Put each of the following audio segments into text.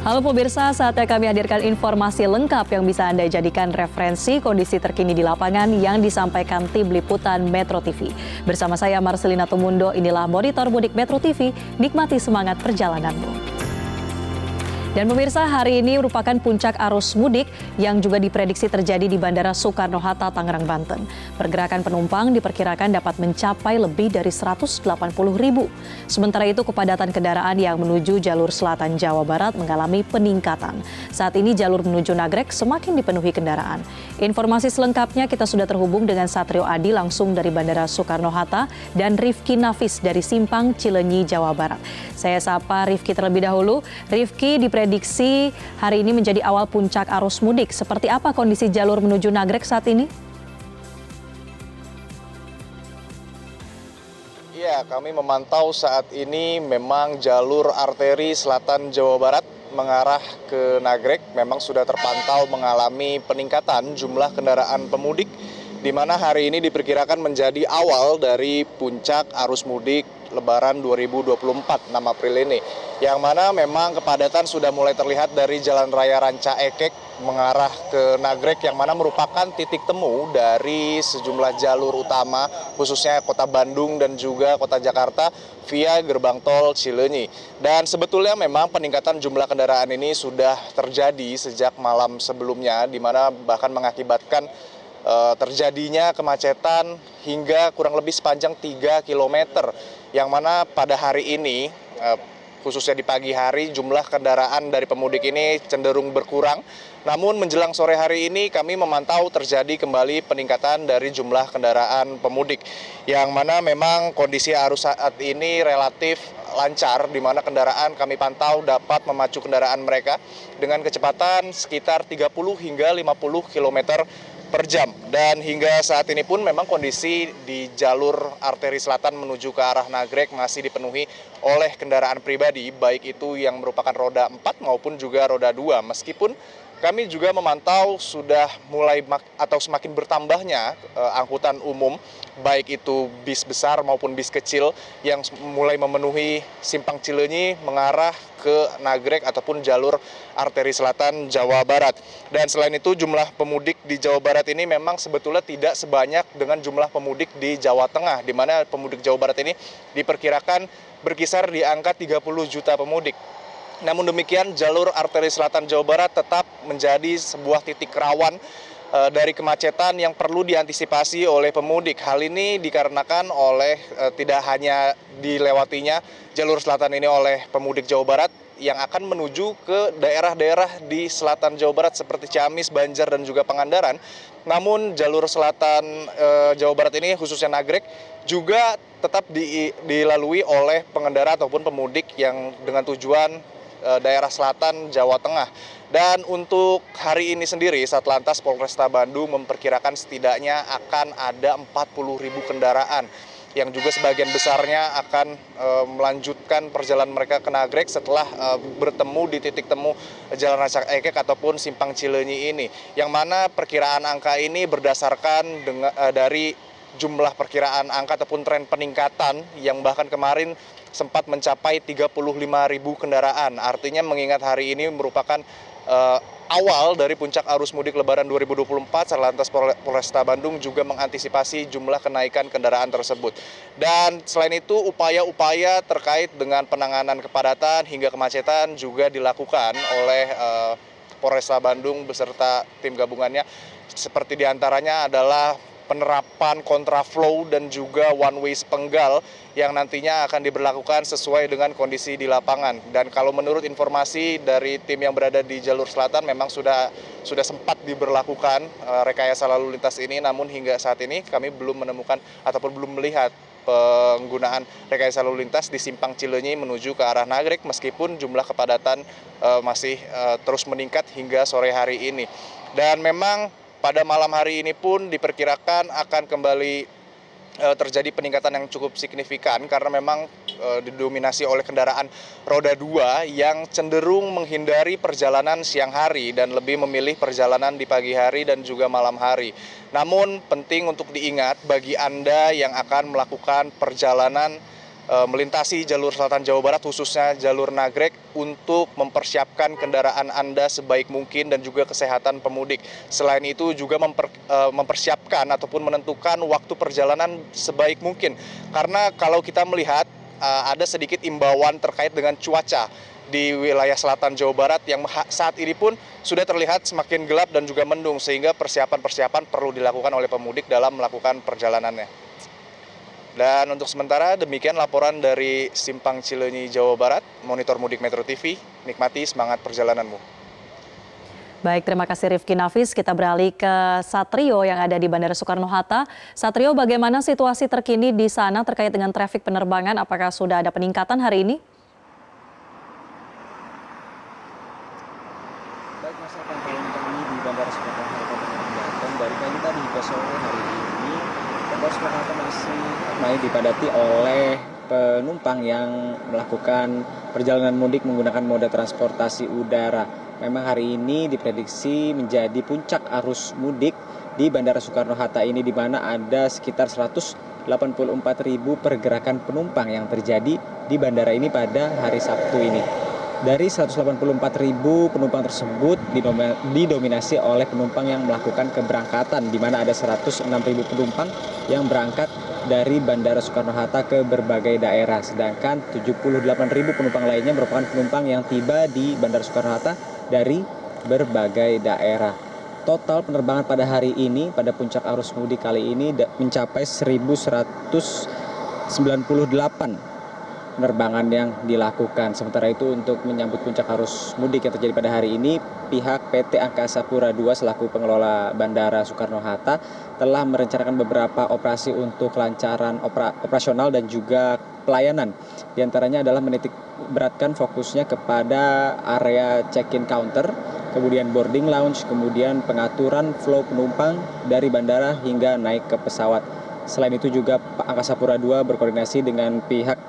Halo pemirsa, saatnya kami hadirkan informasi lengkap yang bisa Anda jadikan referensi kondisi terkini di lapangan yang disampaikan tim liputan Metro TV. Bersama saya Marcelina Tumundo, inilah Monitor Mudik Metro TV, nikmati semangat perjalananmu. Dan pemirsa, hari ini merupakan puncak arus mudik yang juga diprediksi terjadi di Bandara Soekarno-Hatta, Tangerang, Banten. Pergerakan penumpang diperkirakan dapat mencapai lebih dari 180.000. Sementara itu, kepadatan kendaraan yang menuju jalur selatan Jawa Barat mengalami peningkatan. Saat ini jalur menuju Nagrek semakin dipenuhi kendaraan. Informasi selengkapnya kita sudah terhubung dengan Satrio Adi langsung dari Bandara Soekarno-Hatta dan Rifki Nafis dari Simpang Cileunyi, Jawa Barat. Saya sapa Rifki terlebih dahulu. Rifki, diprediksi hari ini menjadi awal puncak arus mudik. Seperti apa kondisi jalur menuju Nagrek saat ini? Ya, kami memantau saat ini memang jalur arteri selatan Jawa Barat mengarah ke Nagrek memang sudah terpantau mengalami peningkatan jumlah kendaraan pemudik, di mana hari ini diperkirakan menjadi awal dari puncak arus mudik Lebaran 2024 6 April ini, yang mana memang kepadatan sudah mulai terlihat dari Jalan Raya Ranca Ekek mengarah ke Nagrek, yang mana merupakan titik temu dari sejumlah jalur utama khususnya Kota Bandung dan juga Kota Jakarta via gerbang tol Cileunyi. Dan sebetulnya memang peningkatan jumlah kendaraan ini sudah terjadi sejak malam sebelumnya, di mana bahkan mengakibatkan terjadinya kemacetan hingga kurang lebih sepanjang 3 km, yang mana pada hari ini khususnya di pagi hari jumlah kendaraan dari pemudik ini cenderung berkurang. Namun menjelang sore hari ini kami memantau terjadi kembali peningkatan dari jumlah kendaraan pemudik, yang mana memang kondisi arus saat ini relatif lancar, di mana kendaraan kami pantau dapat memacu kendaraan mereka dengan kecepatan sekitar 30 hingga 50 km per jam. Dan hingga saat ini pun memang kondisi di jalur arteri selatan menuju ke arah Nagrek masih dipenuhi oleh kendaraan pribadi, baik itu yang merupakan roda 4 maupun juga roda 2. Meskipun kami juga memantau sudah mulai atau semakin bertambahnya angkutan umum, baik itu bis besar maupun bis kecil yang mulai memenuhi Simpang Cileunyi mengarah ke Nagrek ataupun jalur arteri selatan Jawa Barat. Dan selain itu jumlah pemudik di Jawa Barat ini memang sebetulnya tidak sebanyak dengan jumlah pemudik di Jawa Tengah, di mana pemudik Jawa Barat ini diperkirakan berkisar di angka 30 juta pemudik. Namun demikian, jalur arteri selatan Jawa Barat tetap menjadi sebuah titik rawan dari kemacetan yang perlu diantisipasi oleh pemudik. Hal ini dikarenakan oleh tidak hanya dilewatinya jalur selatan ini oleh pemudik Jawa Barat yang akan menuju ke daerah-daerah di selatan Jawa Barat seperti Ciamis, Banjar, dan juga Pangandaran. Namun jalur selatan Jawa Barat ini khususnya Nagrek juga tetap dilalui oleh pengendara ataupun pemudik yang dengan tujuan daerah selatan Jawa Tengah. Dan untuk hari ini sendiri, Satlantas Polresta Bandung memperkirakan setidaknya akan ada 40.000 kendaraan yang juga sebagian besarnya akan melanjutkan perjalanan mereka ke Nagrek setelah bertemu di titik temu Jalan Ranca Ekek ataupun Simpang Cileunyi ini, yang mana perkiraan angka ini berdasarkan dari jumlah perkiraan angka ataupun tren peningkatan yang bahkan kemarin sempat mencapai 35.000 kendaraan. Artinya mengingat hari ini merupakan awal dari puncak arus mudik Lebaran 2024, Satlantas Polresta Bandung juga mengantisipasi jumlah kenaikan kendaraan tersebut. Dan selain itu upaya-upaya terkait dengan penanganan kepadatan hingga kemacetan juga dilakukan oleh Polresta Bandung beserta tim gabungannya, seperti diantaranya adalah penerapan kontraflow dan juga one way sepenggal yang nantinya akan diberlakukan sesuai dengan kondisi di lapangan. Dan kalau menurut informasi dari tim yang berada di jalur selatan memang sudah sempat diberlakukan rekayasa lalu lintas ini, namun hingga saat ini kami belum menemukan ataupun belum melihat penggunaan rekayasa lalu lintas di Simpang Cileunyi menuju ke arah Nagrek, meskipun jumlah kepadatan masih terus meningkat hingga sore hari ini. Dan memang pada malam hari ini pun diperkirakan akan kembali terjadi peningkatan yang cukup signifikan, karena memang didominasi oleh kendaraan roda 2 yang cenderung menghindari perjalanan siang hari dan lebih memilih perjalanan di pagi hari dan juga malam hari. Namun penting untuk diingat bagi Anda yang akan melakukan perjalanan melintasi jalur selatan Jawa Barat, khususnya jalur Nagrek, untuk mempersiapkan kendaraan Anda sebaik mungkin dan juga kesehatan pemudik. Selain itu juga mempersiapkan ataupun menentukan waktu perjalanan sebaik mungkin. Karena kalau kita melihat ada sedikit imbauan terkait dengan cuaca di wilayah selatan Jawa Barat yang saat ini pun sudah terlihat semakin gelap dan juga mendung, sehingga persiapan-persiapan perlu dilakukan oleh pemudik dalam melakukan perjalanannya. Dan untuk sementara demikian laporan dari Simpang Cileunyi, Jawa Barat. Monitor Mudik Metro TV, nikmati semangat perjalananmu. Baik, terima kasih Rifki Nafis. Kita beralih ke Satrio yang ada di Bandara Soekarno-Hatta. Satrio, bagaimana situasi terkini di sana terkait dengan trafik penerbangan? Apakah sudah ada peningkatan hari ini? Baik, masa pantauan kami di Bandara Soekarno-Hatta Banten dari pagi tadi hingga sore hari ini, Bandara Soekarno-Hatta masih ramai dipadati oleh penumpang yang melakukan perjalanan mudik menggunakan moda transportasi udara. Memang hari ini diprediksi menjadi puncak arus mudik di Bandara Soekarno-Hatta ini, di mana ada sekitar 184.000 pergerakan penumpang yang terjadi di bandara ini pada hari Sabtu ini. Dari 184.000 penumpang tersebut didominasi oleh penumpang yang melakukan keberangkatan, di mana ada 106.000 penumpang yang berangkat dari Bandara Soekarno-Hatta ke berbagai daerah. Sedangkan 78.000 penumpang lainnya merupakan penumpang yang tiba di Bandara Soekarno-Hatta dari berbagai daerah. Total penerbangan pada hari ini, pada puncak arus mudik kali ini mencapai 1.198 penerbangan yang dilakukan. Sementara itu untuk menyambut puncak arus mudik yang terjadi pada hari ini, pihak PT Angkasa Pura II selaku pengelola Bandara Soekarno-Hatta telah merencanakan beberapa operasi untuk kelancaran operasional dan juga pelayanan. Di antaranya adalah menitik beratkan fokusnya kepada area check-in counter, kemudian boarding lounge, kemudian pengaturan flow penumpang dari bandara hingga naik ke pesawat. Selain itu juga Angkasa Pura II berkoordinasi dengan pihak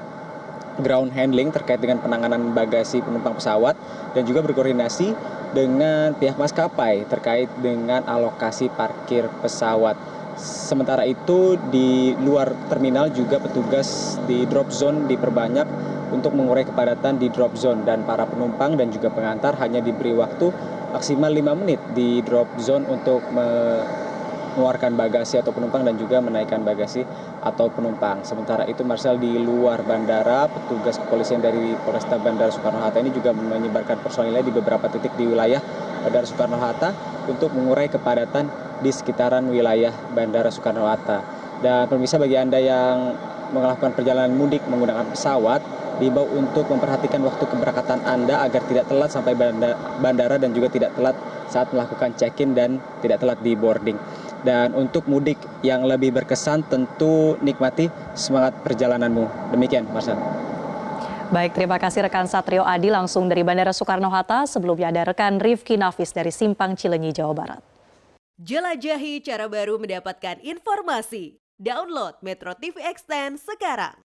ground handling terkait dengan penanganan bagasi penumpang pesawat dan juga berkoordinasi dengan pihak maskapai terkait dengan alokasi parkir pesawat. Sementara itu di luar terminal juga petugas di drop zone diperbanyak untuk mengurai kepadatan di drop zone, dan para penumpang dan juga pengantar hanya diberi waktu maksimal 5 menit di drop zone untuk mengeluarkan bagasi atau penumpang dan juga menaikkan bagasi atau penumpang. Sementara itu Marcel, di luar bandara, petugas kepolisian dari Polresta Bandara Soekarno-Hatta ini juga menyebarkan personilnya di beberapa titik di wilayah Bandara Soekarno-Hatta untuk mengurai kepadatan di sekitaran wilayah Bandara Soekarno-Hatta. Dan pemirsa, bagi Anda yang melakukan perjalanan mudik menggunakan pesawat, diimbau untuk memperhatikan waktu keberangkatan Anda agar tidak telat sampai bandara dan juga tidak telat saat melakukan check-in dan tidak telat di boarding. Dan untuk mudik yang lebih berkesan, tentu nikmati semangat perjalananmu. Demikian, Marcel. Baik, terima kasih rekan Satrio Adi langsung dari Bandara Soekarno-Hatta. Sebelumnya ada rekan Rifki Nafis dari Simpang Cileunyi, Jawa Barat. Jelajahi cara baru mendapatkan informasi. Download Metro TV Extend sekarang.